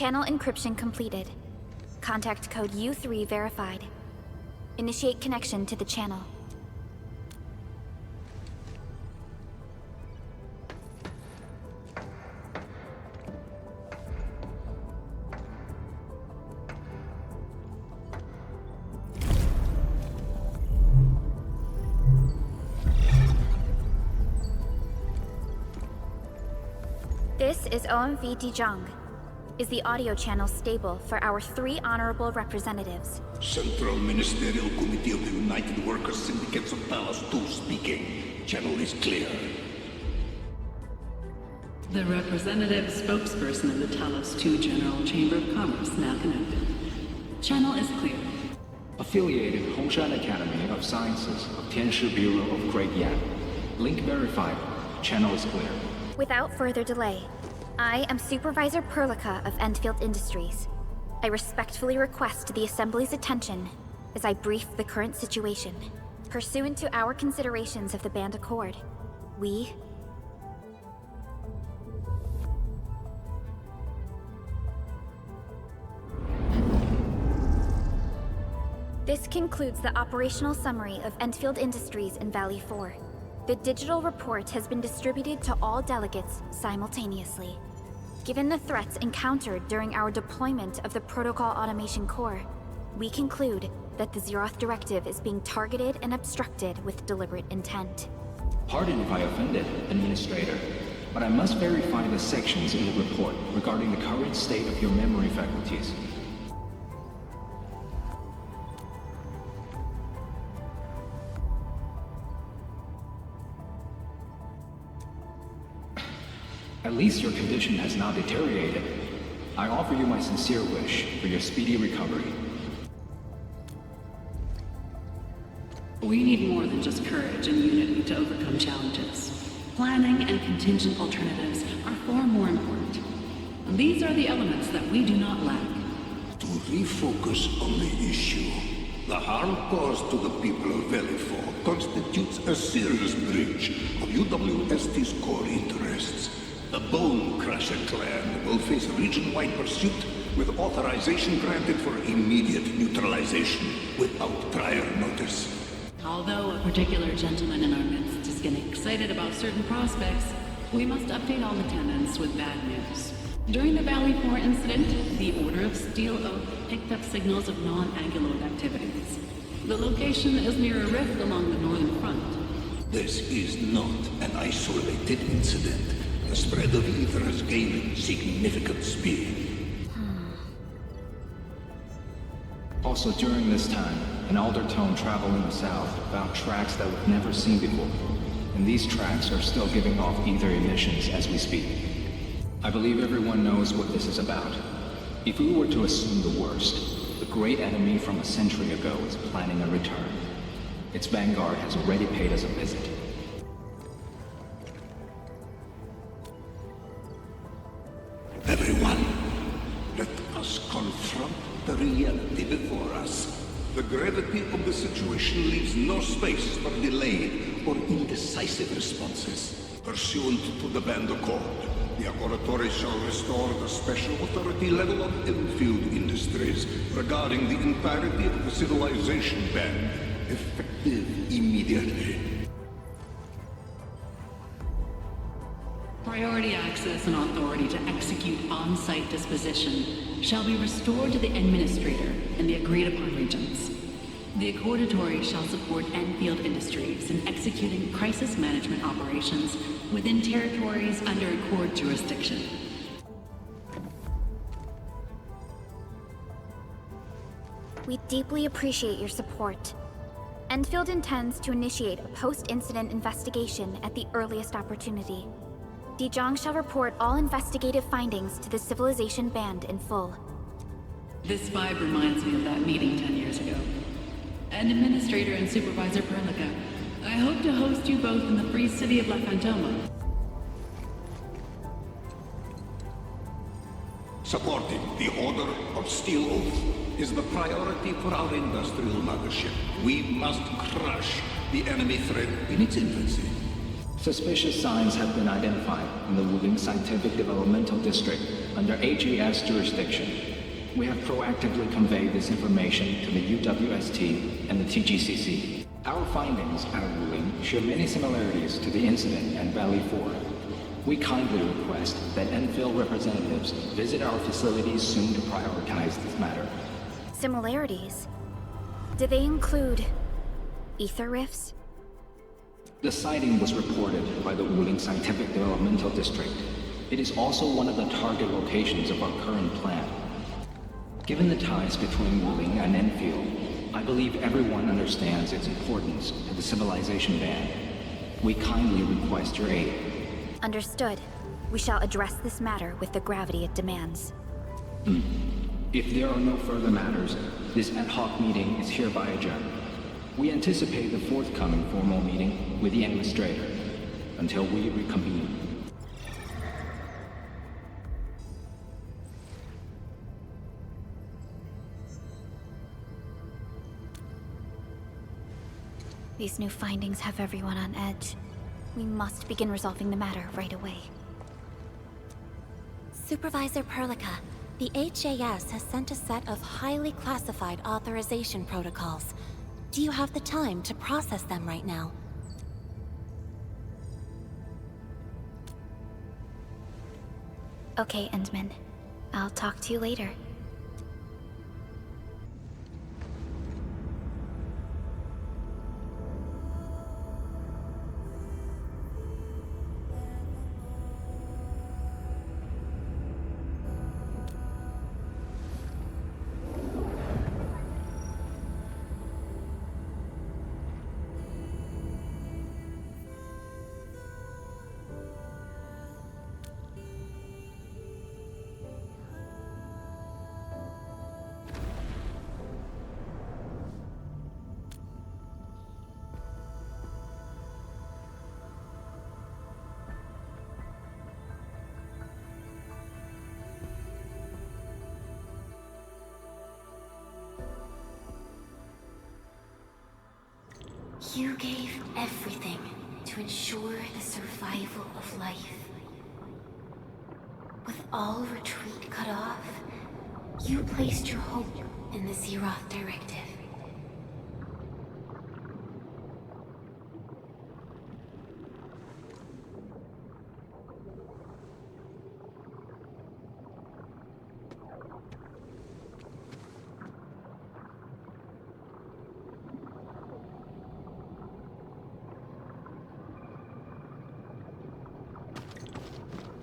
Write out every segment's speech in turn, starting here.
Channel encryption completed. Contact code U3 verified. Initiate connection to the channel. This is OMV Dijong. Is the audio channel stable for our 3 honorable representatives? Central Ministerial Committee of the United Workers Syndicates of Talos II speaking. Channel is clear. The representative spokesperson of the Talos II General Chamber of Commerce now connected. Channel is clear. Affiliated Hongshan Academy of Sciences of Tianshi Bureau of Great Yan. Link verified. Channel is clear. Without further delay, I am Supervisor Perlica of Endfield Industries. I respectfully request the Assembly's attention as I brief the current situation. Pursuant to our considerations of the Band Accord, we... This concludes the operational summary of Endfield Industries in Valley 4. The digital report has been distributed to all delegates simultaneously. Given the threats encountered during our deployment of the Protocol Automation Core, we conclude that the Zeroth Directive is being targeted and obstructed with deliberate intent. Pardon if I offended, Administrator, but I must verify the sections in the report regarding the current state of your memory faculties. At least your condition has not deteriorated. I offer you my sincere wish for your speedy recovery. We need more than just courage and unity to overcome challenges. Planning and contingent alternatives are far more important. These are the elements that we do not lack. To refocus on the issue, the harm caused to the people of Valley 4 constitutes a serious breach of UWST's core interests. The Bone Crusher clan will face region-wide pursuit with authorization granted for immediate neutralization without prior notice. Although a particular gentleman in our midst is getting excited about certain prospects, we must update all attendants with bad news. During the Valley 4 incident, the Order of Steel Oak picked up signals of non-Anguloid activities. The location is near a rift along the northern front. This is not an isolated incident. The spread of ether has gained significant speed. Also during this time, an Aldertone traveling the south found tracks that we've never seen before. And these tracks are still giving off ether emissions as we speak. I believe everyone knows what this is about. If we were to assume the worst, the great enemy from a century ago is planning a return. Its vanguard has already paid us a visit. Everyone, let us confront the reality before us. The gravity of the situation leaves no space for delayed or indecisive responses. Pursuant to the Band Accord, the Laboratory shall restore the special authority level of Endfield Industries regarding the entirety of the civilization band, effective immediately. Priority access and authority to execute on-site disposition shall be restored to the Administrator in the agreed-upon regions. The Accordatory shall support Endfield Industries in executing crisis management operations within territories under Accord jurisdiction. We deeply appreciate your support. Endfield intends to initiate a post-incident investigation at the earliest opportunity. Dijong shall report all investigative findings to the Civilization Band in full. This vibe reminds me of that meeting 10 years ago. And Administrator and Supervisor Perlica, I hope to host you both in the free city of La Fantoma. Supporting the Order of Steel Oath is the priority for our industrial mothership. We must crush the enemy threat in its infancy. Suspicious signs have been identified in the Wuling Scientific Developmental District under HES jurisdiction. We have proactively conveyed this information to the UWST and the TGCC. Our findings out of Wuling share many similarities to the incident at Valley 4. We kindly request that Endfield representatives visit our facilities soon to prioritize this matter. Similarities? Do they include ether rifts? The sighting was reported by the Wuling Scientific Developmental District. It is also one of the target locations of our current plan. Given the ties between Wuling and Endfield, I believe everyone understands its importance to the civilization band. We kindly request your aid. Understood. We shall address this matter with the gravity it demands. If there are no further matters, this ad hoc meeting is hereby adjourned. We anticipate the forthcoming formal meeting with the Administrator until we reconvene. These new findings have everyone on edge. We must begin resolving the matter right away. Supervisor Perlica, the HAS has sent a set of highly classified authorization protocols. Do you have the time to process them right now? Okay, Endman. I'll talk to you later. You gave everything to ensure the survival of life. With all retreat cut off, you placed your hope in the Zeroth Directive.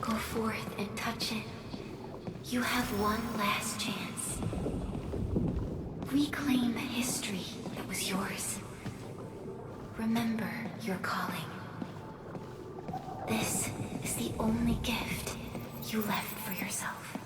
Go forth and touch it. You have one last chance. Reclaim the history that was yours. Remember your calling. This is the only gift you left for yourself.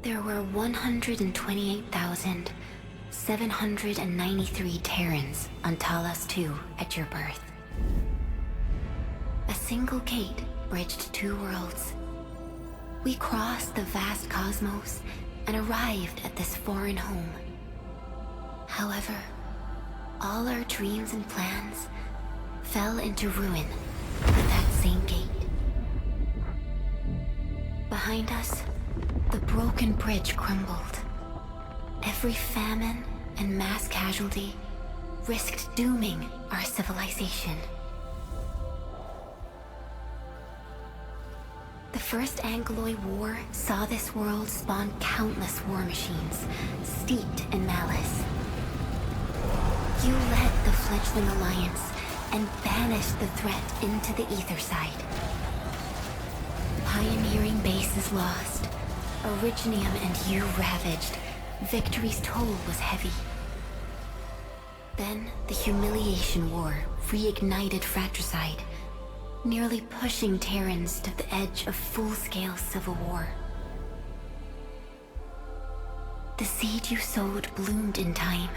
There were 128,793 Terrans on Talos II at your birth. A single gate bridged two worlds. We crossed the vast cosmos and arrived at this foreign home. However, all our dreams and plans fell into ruin at that same gate. Behind us, the broken bridge crumbled. Every famine and mass casualty risked dooming our civilization. The First Angloid War saw this world spawn countless war machines, steeped in malice. You led the fledgling alliance and banished the threat into the ether side. Pioneering bases lost, Originium and you ravaged. Victory's toll was heavy. Then the Humiliation War reignited fratricide, nearly pushing Terrans to the edge of full-scale civil war. The seed you sowed bloomed in time.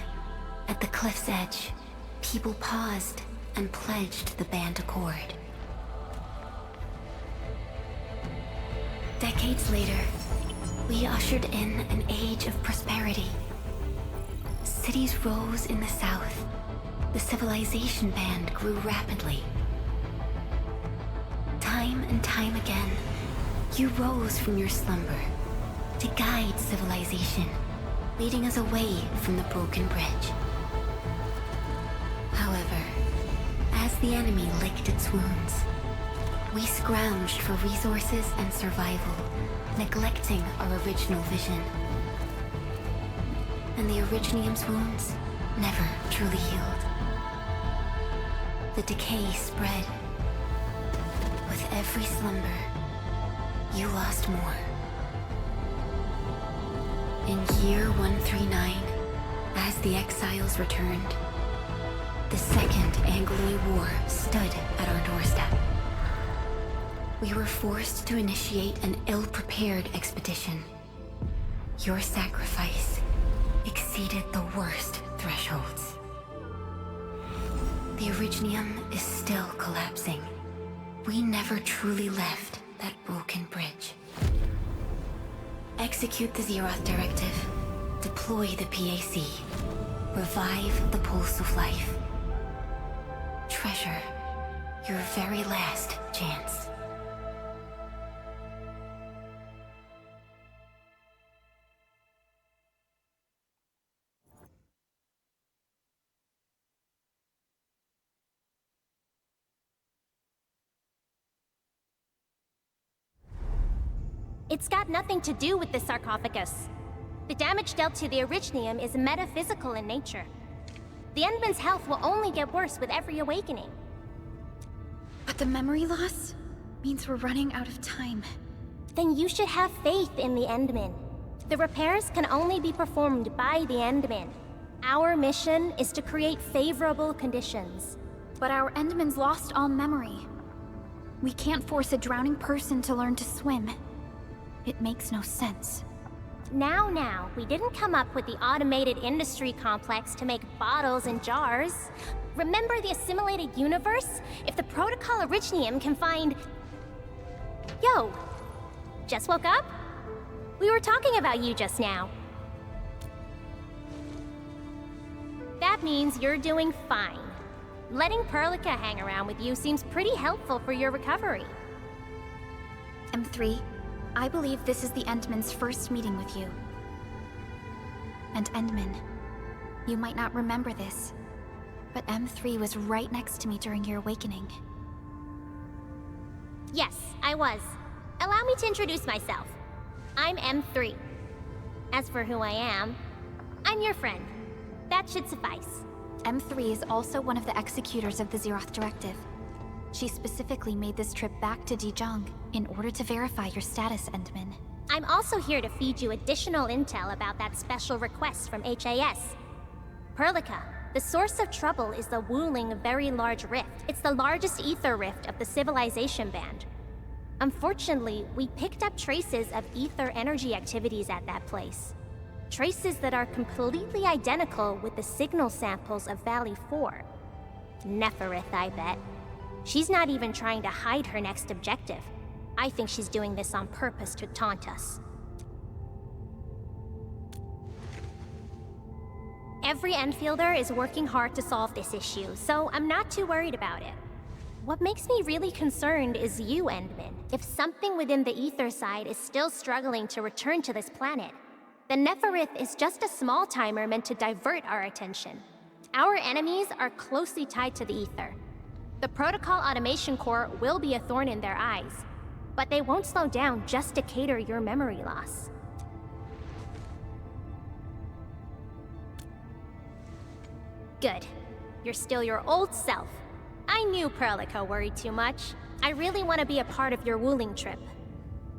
At the cliff's edge, people paused and pledged the Band Accord. Decades later, we ushered in an age of prosperity. Cities rose in the south. The civilization band grew rapidly. Time and time again, you rose from your slumber to guide civilization, leading us away from the broken bridge. However, as the enemy licked its wounds, we scrounged for resources and survival, neglecting our original vision. And the Originium's wounds never truly healed. The decay spread. With every slumber, you lost more. In year 139, as the exiles returned, the Second Angloid War stood at our doorstep. We were forced to initiate an ill-prepared expedition. Your sacrifice exceeded the worst thresholds. The Originium is still collapsing. We never truly left that broken bridge. Execute the Zeroth Directive. Deploy the PAC. Revive the Pulse of Life. Treasure your very last chance. It's got nothing to do with the sarcophagus. The damage dealt to the Originium is metaphysical in nature. The Endman's health will only get worse with every awakening. But the memory loss means we're running out of time. Then you should have faith in the Endman. The repairs can only be performed by the Endman. Our mission is to create favorable conditions. But our Endman's lost all memory. We can't force a drowning person to learn to swim. It makes no sense. Now, we didn't come up with the automated industry complex to make bottles and jars. Remember the assimilated universe? If the Protocol Originium can find... Yo! Just woke up? We were talking about you just now. That means you're doing fine. Letting Perlica hang around with you seems pretty helpful for your recovery. M3, I believe this is the Endman's first meeting with you. And Endman, you might not remember this, but M3 was right next to me during your awakening. Yes, I was. Allow me to introduce myself. I'm M3. As for who I am, I'm your friend. That should suffice. M3 is also one of the executors of the Zeroth Directive. She specifically made this trip back to Dijiang in order to verify your status, Endman. I'm also here to feed you additional intel about that special request from HAS. Perlica, the source of trouble is the Wuling Very Large Rift. It's the largest ether rift of the civilization band. Unfortunately, we picked up traces of ether energy activities at that place. Traces that are completely identical with the signal samples of Valley 4. Neferith, I bet. She's not even trying to hide her next objective. I think she's doing this on purpose to taunt us. Every Enfielder is working hard to solve this issue, so I'm not too worried about it. What makes me really concerned is you, Endman. If something within the ether side is still struggling to return to this planet, then Neferith is just a small timer meant to divert our attention. Our enemies are closely tied to the ether. The Protocol Automation Core will be a thorn in their eyes, but they won't slow down just to cater your memory loss. Good. You're still your old self. I knew Perlica worried too much. I really want to be a part of your Wuling trip.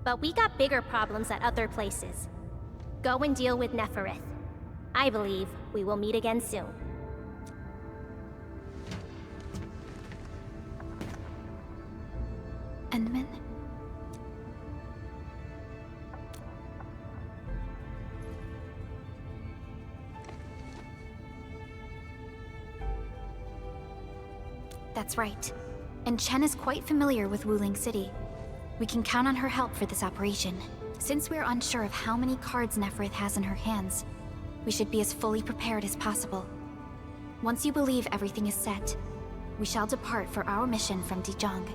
But we got bigger problems at other places. Go and deal with Neferith. I believe we will meet again soon. Endman? That's right. And Chen is quite familiar with Wuling City. We can count on her help for this operation. Since we're unsure of how many cards Neferith has in her hands, we should be as fully prepared as possible. Once you believe everything is set, we shall depart for our mission from Dijiang.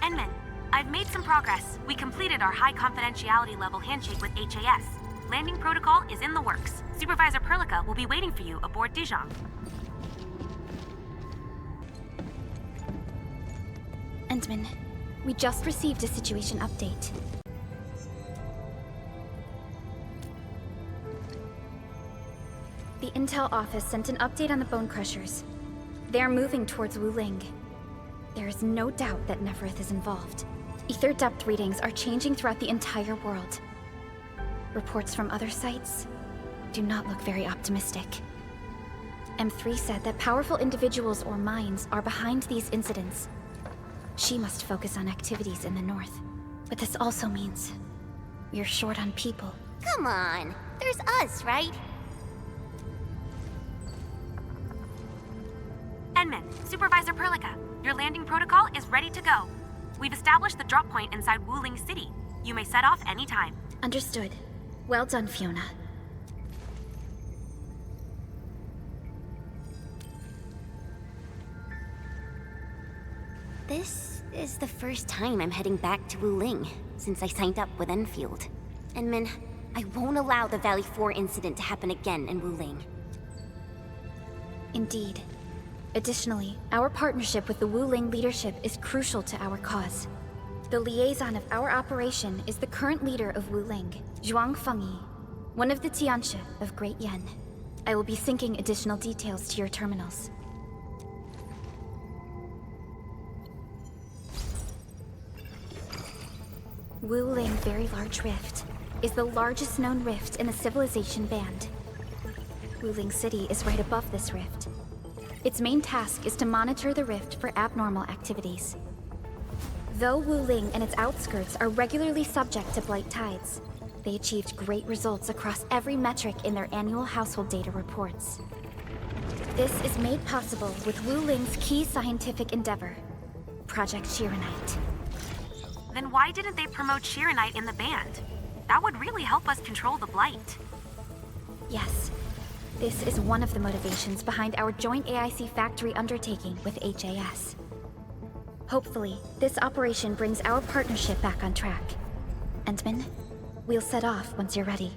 Enman, I've made some progress. We completed our high confidentiality level handshake with HAS. Landing protocol is in the works. Supervisor Perlica will be waiting for you aboard Dijiang. Endman, we just received a situation update. The Intel office sent an update on the Bone Crushers. They are moving towards Wuling. There is no doubt that Neferith is involved. Ether depth readings are changing throughout the entire world. Reports from other sites do not look very optimistic. M3 said that powerful individuals or minds are behind these incidents. She must focus on activities in the north. But this also means we're short on people. Come on, there's us, right? Enman, Supervisor Perlica, your landing protocol is ready to go. We've established the drop point inside Wuling City. You may set off anytime. Understood. Well done, Fiona. This is the first time I'm heading back to Wuling since I signed up with Enfield. Enman, I won't allow the Valley 4 incident to happen again in Wuling. Indeed. Additionally, our partnership with the Wuling leadership is crucial to our cause. The liaison of our operation is the current leader of Wuling, Zhuang Fengyi, one of the Tianxia of Great Yen. I will be syncing additional details to your terminals. Wuling Very Large Rift is the largest known rift in the Civilization Band. Wuling City is right above this rift. Its main task is to monitor the rift for abnormal activities. Though Wuling and its outskirts are regularly subject to blight tides, they achieved great results across every metric in their annual household data reports. This is made possible with Wuling's key scientific endeavor, Project Shiranite. Then why didn't they promote Shiranite in the band? That would really help us control the blight. Yes, this is one of the motivations behind our joint AIC factory undertaking with HAS. Hopefully, this operation brings our partnership back on track. Endman, we'll set off once you're ready.